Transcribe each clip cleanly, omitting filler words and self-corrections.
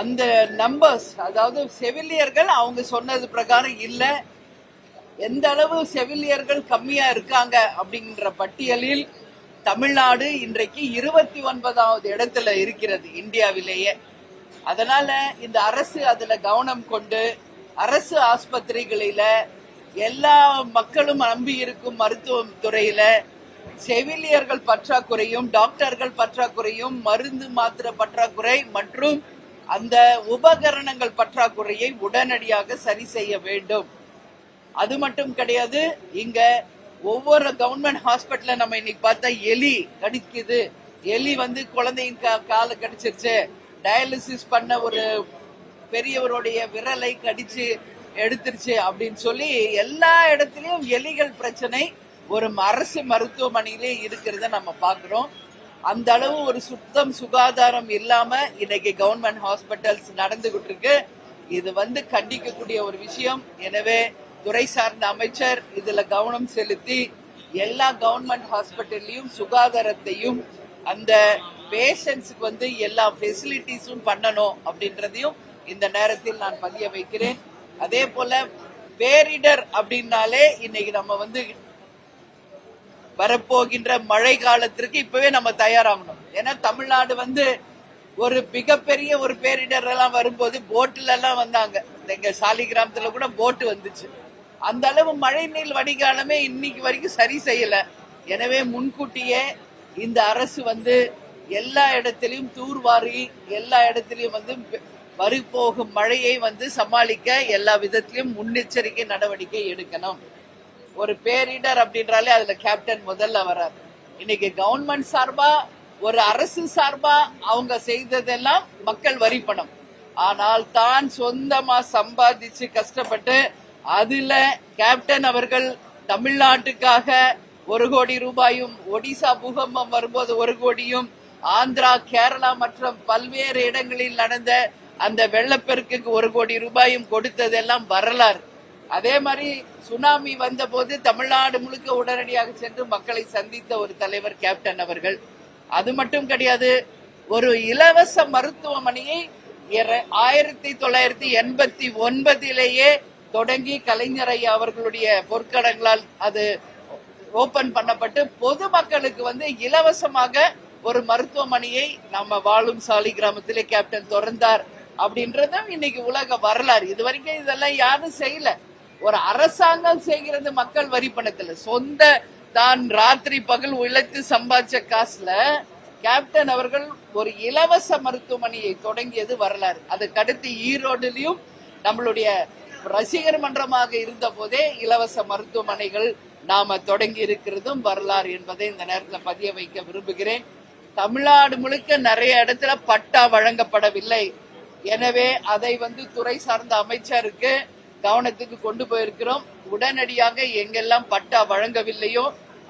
அந்த நம்பர்ஸ், அதாவது செவிலியர்கள் அவங்க சொன்னது பிரகாரம் இல்ல, எந்த அளவு செவிலியர்கள் கம்மியா இருக்காங்க அப்படிங்கிற பட்டியலில் தமிழ்நாடு இன்றைக்கு 29வது இடத்துல இருக்கிறது இந்தியாவிலேயே. அதனால இந்த அரசு அதுல கவனம் கொண்டு அரசு ஆஸ்பத்திரிகளில எல்லா மக்களும் நம்பி இருக்கும் மருத்துவ துறையில செவிலியர்கள் பற்றாக்குறையும் டாக்டர்கள் பற்றாக்குறையும் மருந்து மாத்திரை பற்றாக்குறை மற்றும் அந்த உபகரணங்கள் பற்றாக்குறையை உடனடியாக சரி செய்ய வேண்டும். அது மட்டும் கிடையாது, இங்க ஒவ்வொரு கவர்மெண்ட் ஹாஸ்பிட்டல்ல நம்ம இன்னைக்கு பார்த்தா எலி கடிக்குது, எலி குழந்தைங்க காலை கடிச்சிருச்சு, டயாலிசிஸ் பண்ண ஒரு பெரியவருடைய விரலை கடிச்சு எடுத்துருச்சு அப்படின்னு சொல்லி எல்லா இடத்துலயும் எலிகள் பிரச்சனை ஒரு அரசு மருத்துவமனையிலே இருக்கிறத நம்ம பாக்குறோம். அந்த அளவு ஒரு சுத்தம் சுகாதாரம் இல்லாம இன்னைக்கு கவர்மெண்ட் ஹாஸ்பிட்டல்ஸ் நடந்துகிட்டு இருக்கு. இது கண்டிக்கக்கூடிய ஒரு விஷயம். எனவே துறை சார்ந்த அமைச்சர் இதுல கவனம் செலுத்தி எல்லா கவர்மெண்ட் ஹாஸ்பிட்டல்லையும் சுகாதாரத்தையும் அந்த பேஷண்ட்ஸுக்கு எல்லா ஃபெசிலிட்டிஸும் பண்ணணும் அப்படின்றதையும் இந்த நேரத்தில் நான் பதிய வைக்கிறேன். அதே போல பேரிடர் அப்படின்னாலே இன்னைக்கு நம்ம வரப்போகின்ற மழை காலத்திற்கு இப்பவே நம்ம தயாராகணும். ஏன்னா தமிழ்நாடு ஒரு மிகப்பெரிய ஒரு பேரிடர் எல்லாம் வரும்போது போட்டுல எல்லாம் வந்தாங்க. எங்க சாலிகிராமத்துல கூட போட்டு வந்துச்சு. அந்த அளவு மழை நீர் வடிகாலமே இன்னைக்கு வரைக்கும் சரி செய்யல. எனவே முன்கூட்டியே இந்த அரசு எல்லா இடத்திலையும் தூர்வாரி எல்லா இடத்திலையும் வரப்போகும் மழையை சமாளிக்க எல்லா விதத்திலையும் முன்னெச்சரிக்கை நடவடிக்கை எடுக்கணும். ஒரு பேரிடர் அப்படின்றாலே அதுல கேப்டன் முதல்ல வராது. இன்னைக்கு கவர்மெண்ட் சார்பா ஒரு அரசு சார்பா அவங்க செய்ததெல்லாம் மக்கள் வரி பணம். ஆனால் தான் சொந்தமா சம்பாதிச்சு கஷ்டப்பட்டு அதுல கேப்டன் அவர்கள் தமிழ்நாட்டுக்காக 1 கோடி ரூபாயும், ஒடிசா பூகம்பம் வரும்போது 1 கோடியும், ஆந்திரா கேரளா மற்றும் பல்வேறு இடங்களில் நடந்த அந்த வெள்ளப்பெருக்குக்கு 1 கோடி ரூபாயும் கொடுத்ததெல்லாம் வரலாறு. அதே மாதிரி சுனாமி வந்த போது தமிழ்நாடு முழுக்க உடனடியாக சென்று மக்களை சந்தித்த ஒரு தலைவர் கேப்டன் அவர்கள். அது மட்டும் கிடையாது, ஒரு இலவச மருத்துவமனையை 1989 தொடங்கி கலைஞர் ஐயா அவர்களுடைய பொற்கடங்களால் அது ஓபன் பண்ணப்பட்டு பொதுமக்களுக்கு இலவசமாக ஒரு மருத்துவமனையை நம்ம வாழும் சாலி கிராமத்திலே கேப்டன் திறந்தார் அப்படின்றதும் இன்னைக்கு உலக வரலாறு. இது வரைக்கும் இதெல்லாம் யாரும் செய்யல. ஒரு அரசாங்கம் செய்கிறது மக்கள் வரி பணத்துல, சொந்த தான் ராத்திரி பகல் உழைத்து சம்பாதிச்ச காசுல கேப்டன் அவர்கள் ஒரு இலவச மருத்துவமனையை தொடங்கியது வரலாறு. அதுக்கடுத்து ஈரோடுலயும் நம்மளுடைய ரசிகர் மன்றமாக இருந்த போதே இலவச மருத்துவமனைகள் நாம தொடங்கி இருக்கிறதும் வரலாறு என்பதை இந்த நேரத்தில் பதிய வைக்க விரும்புகிறேன். தமிழ்நாடு முழுக்க நிறைய இடத்துல பட்டா வழங்கப்படவில்லை. எனவே அதை துறை சார்ந்த அமைச்சருக்கு கவனத்துக்கு கொண்டு போயிருக்கிறோம். உடனடியாக எங்கெல்லாம் பட்டா வழங்கவில்லையோ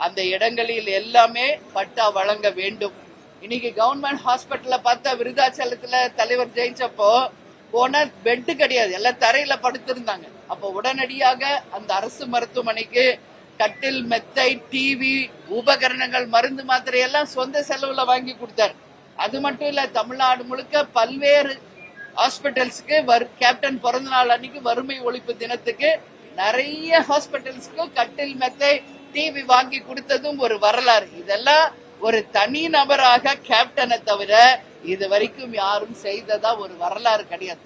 அந்த இடங்களில் எல்லாமே பட்டா வழங்க வேண்டும். இன்னைக்கு கவர்மெண்ட் ஹாஸ்பிட்டல்ல பார்த்தா விருதாச்சலத்துல தலைவர் ஜெயிச்சப்போ போனா பெட்டு கிடையாது, எல்லாம் தரையில படுத்திருந்தாங்க. அப்போ உடனடியாக அந்த அரசு மருத்துவமனைக்கு கட்டில், மெத்தை, டிவி, உபகரணங்கள், மருந்து மாத்திரை எல்லாம் சொந்த செலவுல வாங்கி கொடுத்தார். அது மட்டும் இல்ல, தமிழ்நாடு முழுக்க பல்வேறு ஹாஸ்பிட்டல்ஸ்க்கு கேப்டன் பிறந்த நாள் அன்னைக்கு வறுமை ஒழிப்பு தினத்துக்கு நிறைய ஹாஸ்பிட்டல்ஸ்க்கு கட்டில், மெத்தை, டிவி வாங்கி கொடுத்ததும் ஒரு வரலாறு. இதெல்லாம் ஒரு தனி நபராக கேப்டனை தவிர இது வரைக்கும் யாரும் செய்ததா ஒரு வரலாறு கிடையாது.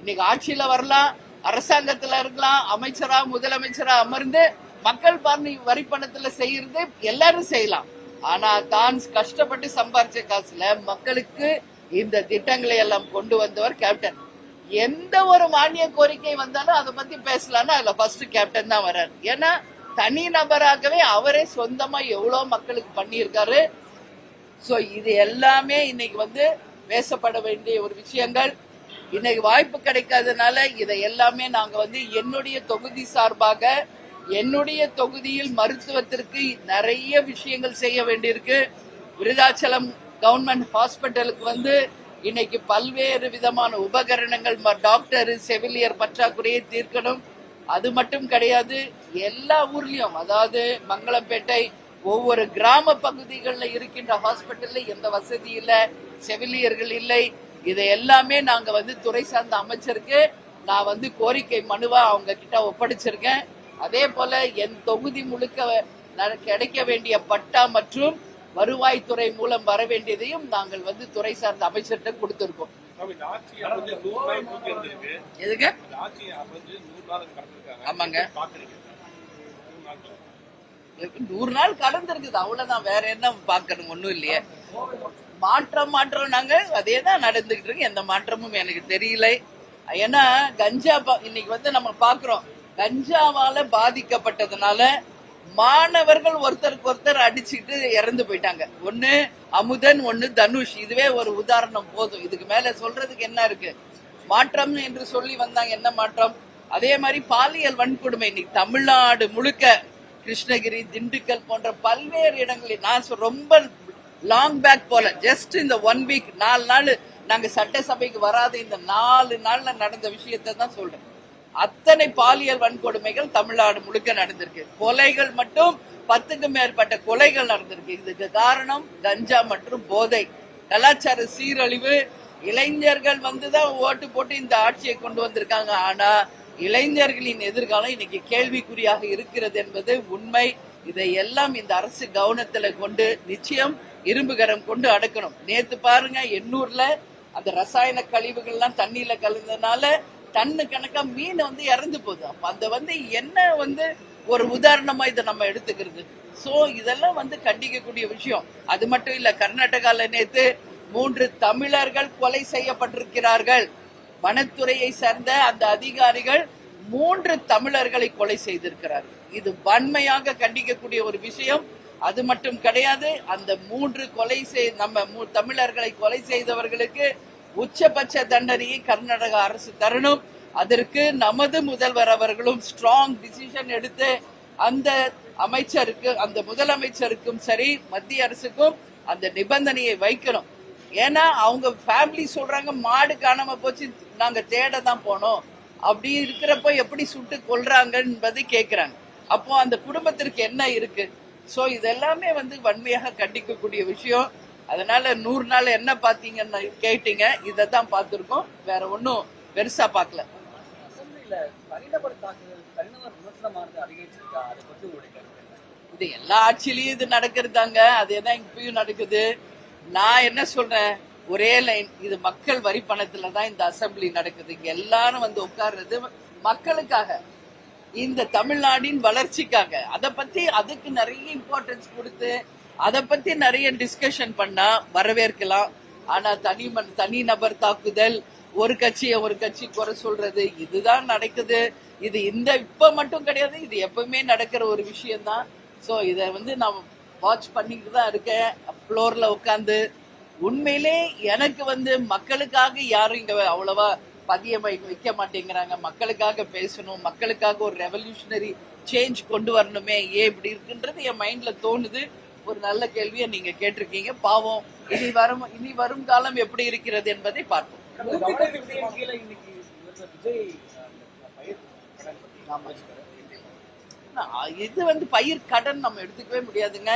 இன்னைக்கு ஆட்சியில வரலாம், அரசாங்கத்துல இருக்கலாம், அமைச்சரா முதலமைச்சரா அமர்ந்து மக்கள் வரி பணத்துல செய்யறது எல்லாரும் செய்யலாம். ஆனா தான் கஷ்டப்பட்டு சம்பாரிச்ச காசுல மக்களுக்கு இந்த திட்டங்களை எல்லாம் கொண்டு வந்தவர் கேப்டன். எந்த ஒரு மானிய கோரிக்கை வந்தாலும் அதை பத்தி பேசலாம்னா அதுல ஃபர்ஸ்ட் கேப்டன் தான் வர்றாரு. ஏன்னா தனி நபராகவே அவரே சொந்தமா எவ்வளவு மக்களுக்கு பண்ணியிருக்காரு. சோ இது எல்லாமே இன்னைக்கு பேசப்பட வேண்டிய ஒரு விஷயங்கள். இன்னைக்கு வாய்ப்பு கிடைக்காதனால இதை எல்லாமே நாங்க என்னுடைய தொகுதி சார்பாக என்னுடைய தொகுதியில் மருத்துவத்திற்கு நிறைய விஷயங்கள் செய்ய வேண்டியிருக்கு. விருதாச்சலம் கவர்மெண்ட் ஹாஸ்பிட்டலுக்கு இன்னைக்கு பல்வேறு விதமான உபகரணங்கள், டாக்டர், செவிலியர் பற்றாக்குறையை தீர்க்கணும். அது மட்டும் கிடையாது, எல்லா ஊர்லயும், அதாவது மங்களம்பேட்டை ஒவ்வொரு கிராம பகுதிகளில் இருக்கின்ற ஹாஸ்பிட்டல்ல எந்த வசதி இல்லை, செவிலியர்கள் இல்லை. இதை எல்லாமே நாங்க வந்து துறை சார்ந்த அமைச்சருக்கு நான் வந்து கோரிக்கை மனுவா அவங்க கிட்ட ஒப்படைச்சிருக்கேன். அதே போல என் தொகுதி முழுக்க கிடைக்க வேண்டிய பட்டா மற்றும் வருவாய்த்துறை மூலம் வர வேண்டியதையும் நாங்கள் வந்து துறை சார்ந்த அமைச்சர்கிட்ட கொடுத்திருக்கோம். எதுங்க? ஆமாங்க, 100 நாள் கடந்திருக்குது, அவ்வளவுதான். வேற என்ன பாக்கணும்? ஒண்ணும் இல்லையே. மாற்றம் நாங்க அதே தான் நடந்துகிட்டு இருக்கு. எந்த மாற்றமும் எனக்கு தெரியல. ஏன்னா கஞ்சா இன்னைக்கு வந்து நம்ம பாக்குறோம், கஞ்சாவால பாதிக்கப்பட்டதுனால மாணவர்கள் ஒருத்தருக்கு ஒருத்தர் அடிச்சுட்டு இறந்து போயிட்டாங்க. ஒண்ணு அமுதன், ஒண்ணு தனுஷ். இதுவே ஒரு உதாரணம் போதும். இதுக்கு மேல சொல்றதுக்கு என்ன இருக்கு? மாற்றம் என்று சொல்லி வந்தாங்க, என்ன மாற்றம்? அதே மாதிரி பாலியல் வன்கொடுமை இன்னைக்கு தமிழ்நாடு முழுக்க, கிருஷ்ணகிரி, திண்டுக்கல் போன்ற பல்வேறு இடங்களில், நான் ரொம்ப லாங் பேக் போல, ஜஸ்ட் இந்த 1 வீக் 4 நாள் நாங்க சட்டசபைக்கு வராத இந்த 4 நாள்ல நடந்த விஷயத்தை தான் சொல்றேன். அத்தனை பாலியல் வன்கொடுமைகள் தமிழ்நாடு முழுக்க நடந்திருக்கு. கொலைகள் மட்டும் 10க்கும் மேற்பட்ட கொலைகள் நடந்திருக்கு. இதுக்கு காரணம் கஞ்சா மற்றும் போதை, கலாச்சார சீரழிவு. இளைஞர்கள் வந்துதான் ஓட்டு போட்டு இந்த ஆட்சியை கொண்டு வந்திருக்காங்க. ஆனா இளைஞர்களின் எதிர்காலம் இன்னைக்கு கேள்விக்குறியாக இருக்கிறது என்பது உண்மை. இதையெல்லாம் இந்த அரசு கவனத்துல கொண்டு நிச்சயம் இரும்புகரம் கொண்டு அடக்கணும். நேத்து பாருங்க, எண்ணூர்ல அந்த ரசாயன கழிவுகள்லாம் தண்ணியில கலந்ததுனால டன்னு கணக்கா மீன் வந்து இறந்து போகுது. அப்ப அந்த வந்து என்ன வந்து ஒரு உதாரணமா இதை நம்ம எடுத்துக்கிறது. சோ இதெல்லாம் வந்து கண்டிக்கக்கூடிய விஷயம். அது மட்டும் இல்ல, கர்நாடகால நேத்து 3 தமிழர்கள் கொலை செய்யப்பட்டிருக்கிறார்கள். வனத்துறையை சேர்ந்த அந்த அதிகாரிகள் 3 தமிழர்களை கொலை செய்திருக்கிறார்கள். இது வன்மையாக கண்டிக்கக்கூடிய ஒரு விஷயம். அது மட்டும் கிடையாது, அந்த 3 நம்ம தமிழர்களை கொலை செய்தவர்களுக்கு உச்சபட்ச தண்டனையை கர்நாடக அரசு தரணும். அதற்கு நமது முதல்வர் அவர்களும் ஸ்ட்ராங் டிசிஷன் எடுத்து அந்த அமைச்சருக்கு, அந்த முதலமைச்சருக்கும் சரி மத்திய அரசுக்கும் அந்த நிபந்தனையை வைக்கணும். ஏன்னா அவங்க ஃபேமிலி சொல்றாங்க, மாடு காணாம போச்சு, நாங்க தேட தான் போனோம். அப்படி இருக்கிறப்ப எப்படி சுட்டு கொல்றாங்க என்பதை கேட்கிறாங்க. அப்போ அந்த குடும்பத்திற்கு என்ன இருக்கு? சோ இதெல்லாமே வந்து வன்மையாக கண்டிக்கக்கூடிய விஷயம். அதனால 100 நாள் என்ன பாத்தீங்கன்னு கேட்டீங்க, இதான் பார்த்திருக்கோம். வேற ஒன்னும் பெருசா பார்க்கல. இது எல்லா ஆட்சியிலயும் இது நடக்கிறதாங்க, அதேதான் இப்பயும் நடக்குது. நான் என்ன சொல்றேன், ஒரே லைன், இது மக்கள் வரி பணத்துலதான் இந்த அசம்பிளி நடக்குது. இங்க எல்லாரும் வந்து உட்கார்றது மக்களுக்காக, இந்த தமிழ்நாட்டின் வளர்ச்சிக்காக. அதை பத்தி அதுக்கு நிறைய இம்பார்ட்டன்ஸ் கொடுத்து அதை பத்தி நிறைய டிஸ்கஷன் பண்ணா வரவேற்கலாம். ஆனா தனி நபர் தாக்குதல், ஒரு கட்சி குறை சொல்றது, இதுதான் நடக்குது. இது இப்ப மட்டும் கிடையாது, இது எப்பவுமே நடக்கிற ஒரு விஷயம் தான். சோ இத வந்து நான் வாட்ச் பண்ணிட்டு தான் இருக்கேன் ஃப்ளோர்ல உட்காந்து. உண்மையிலே எனக்கு வந்து மக்களுக்காக யாரும் இங்க அவ்வளவா பதிய வைக்க மாட்டேங்கிறாங்க. மக்களுக்காக பேசணும், மக்களுக்காக ஒரு ரெவல்யூஷனரி சேஞ்ச் கொண்டு வரணுமே, ஏன் இப்படி இருக்குன்றது என் மைண்ட்ல தோணுது. ஒரு நல்ல கேள்வியை நீங்க கேட்டிருக்கீங்க. பாவம், இனி வரும் காலம் எப்படி இருக்கிறது என்பதை பார்ப்போம். இது வந்து பயிர் கடன் நம்ம எடுத்துக்கவே முடியாதுங்க.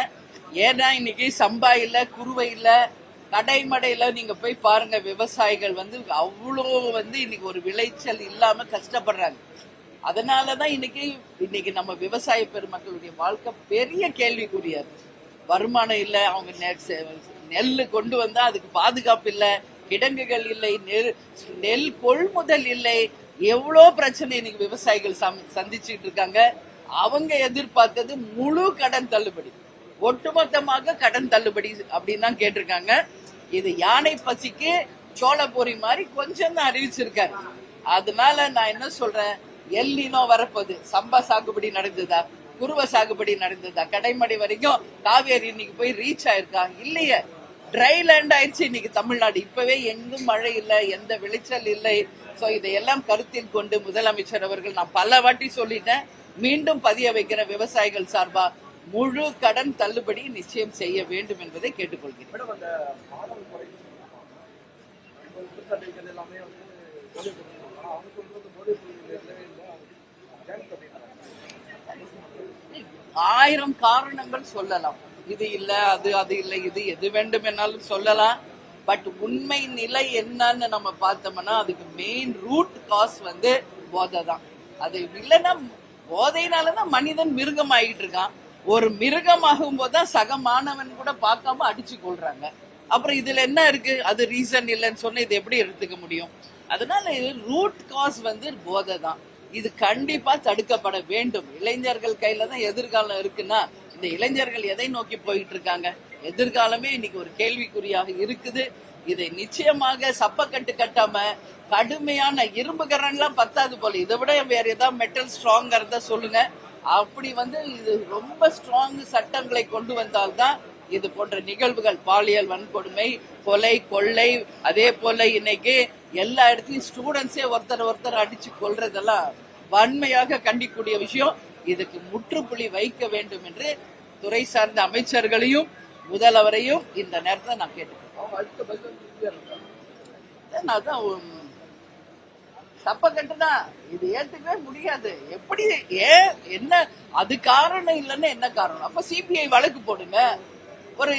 ஏன்னா இன்னைக்கு சம்பா இல்ல, குருவை இல்ல, கடைமடையில நீங்க போய் பாருங்க, விவசாயிகள் வந்து அவ்வளோ வந்து இன்னைக்கு ஒரு விளைச்சல் இல்லாம கஷ்டப்படுறாங்க. அதனாலதான் இன்னைக்கு நம்ம விவசாய பெருமக்களுடைய வாழ்க்கை பெரிய கேள்விக்குரியாது. வருமானம் இல்லை, அவங்க நெல் கொண்டு வந்தா அதுக்கு பாதுகாப்பு இல்லை, கிடங்குகள் இல்லை, நெல் கொள்முதல் இல்லை, எவ்வளோ பிரச்சனை இன்னைக்கு விவசாயிகள் சந்திச்சுட்டு இருக்காங்க. அவங்க எதிர்பார்த்தது முழு கடன் தள்ளுபடி, ஒட்டுமொத்தமாக கடன் தள்ளுபடி அப்படின்னு தான் கேட்டிருக்காங்க. இது யானை பசிக்கு சோளப்பொரி மாதிரி கொஞ்சம் தான் அறிவிச்சிருக்காரு. அதனால நான் என்ன சொல்றேன், எல்லினோ வரப்போகுது. சம்பா சாகுபடி நடந்ததா, குருவ சாகுபடி நடந்ததா, கடைமடை வரைக்கும் காவேரி இன்னைக்கு போய் ரீச் ஆயிருக்கா? இல்லையே, ட்ரை லேண்ட் ஆயிடுச்சு இன்னைக்கு தமிழ்நாடு. இப்பவே எங்கும் மழை இல்லை, எந்த விளைச்சல் இல்லை. சோ இதையெல்லாம் கருத்தில் கொண்டு முதலமைச்சர் அவர்கள், நான் பல வாட்டி சொல்லிட்டேன், மீண்டும் பதிய வைக்கிற விவசாயிகள் சார்பா முழு கடன் தள்ளுபடி நிச்சயம் செய்ய வேண்டும் என்பதை கேட்டுக்கொள்கிறேன். ஆயிரம் காரணங்கள் சொல்லலாம். இது இல்ல, அது இல்லை, இது எது வேண்டும் என்னாலும் சொல்லலாம். பட் உண்மை நிலை என்னன்னு நம்ம பார்த்தோம்னா அதுக்கு மெயின் ரூட் காஸ் வந்து போதை தான். அது இல்லைன்னா போதையினாலதான் மனிதன் மிருகம் ஆகிட்டு இருக்கான். ஒரு மிருகமாகும் போதுதான் சக மாணவன் கூட பார்க்காம அடிச்சு கொள்றாங்க. அப்புறம் இதுல என்ன இருக்கு? அது ரீசன் இல்லைன்னு சொன்னா இது எப்படி எடுத்துக்க முடியும்? அதனால ரூட் காஸ் வந்து போதை தான். இது கண்டிப்பா தடுக்கப்பட வேண்டும். இளைஞர்கள் கையில தான் எதிர்காலம் இருக்குன்னா இந்த இளைஞர்கள் எதை நோக்கி போயிட்டு இருக்காங்க? எதிர்காலமே இன்னைக்கு ஒரு கேள்விக்குறியாக இருக்குது. இதை நிச்சயமாக சப்பக்கட்டு கட்டாம கடுமையான இரும்பு கரண்லாம் பத்தாது போல, இதை விட வேற ஏதாவது மெட்டல் ஸ்ட்ராங்கா இருந்தா சொல்லுங்க. அப்படி வந்து இது ரொம்ப ஸ்ட்ராங் சட்டங்களை கொண்டு வந்தால்தான் இது போன்ற நிகழ்வுகள், பாலியல் வன்கொடுமை, கொலை, கொள்ளை, அதே போல இன்னைக்கு எல்லா இடத்துலயும் ஸ்டூடெண்ட்ஸே ஒருத்தர் அடிச்சு கொள்றதெல்லாம் வன்மையாக கண்டிக்கூடிய விஷயம். இதுக்கு முற்றுப்புள்ளி வைக்க வேண்டும் என்று துறை சார்ந்த அமைச்சர்களையும் முதல்வரையும் இந்த நேரத்தை நான் கேட்டுக்கிறேன். சப்பக்கட்டுதான், இது ஏத்துக்கவே முடியாது. எப்படி ஏன் என்ன அது காரணம் இல்லைன்னு என்ன காரணம்? அப்ப சிபிஐ வழக்கு போடுங்க, ஒரு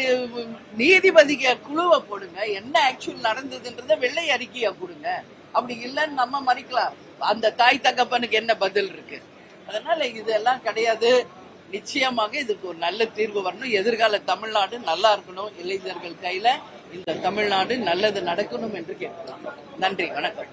நீதிபதிக்கு குழுவை போடுங்க, என்ன ஆக்சுவல் நடந்ததுன்றத வெள்ளை அறிக்கையா கொடுங்க. அப்படி இல்லைன்னு நம்ம மறைக்கலாம். அந்த தாய் தகப்பனுக்கு என்ன பதில் இருக்கு? அதனால இதெல்லாம் கிடையாது. நிச்சயமாக இதுக்கு ஒரு நல்ல தீர்வு வரணும். எதிர்கால தமிழ்நாடு நல்லா இருக்கணும். இளைஞர்கள் கையில இந்த தமிழ்நாடு நல்லது நடக்கணும் என்று கேட்கலாம். நன்றி, வணக்கம்.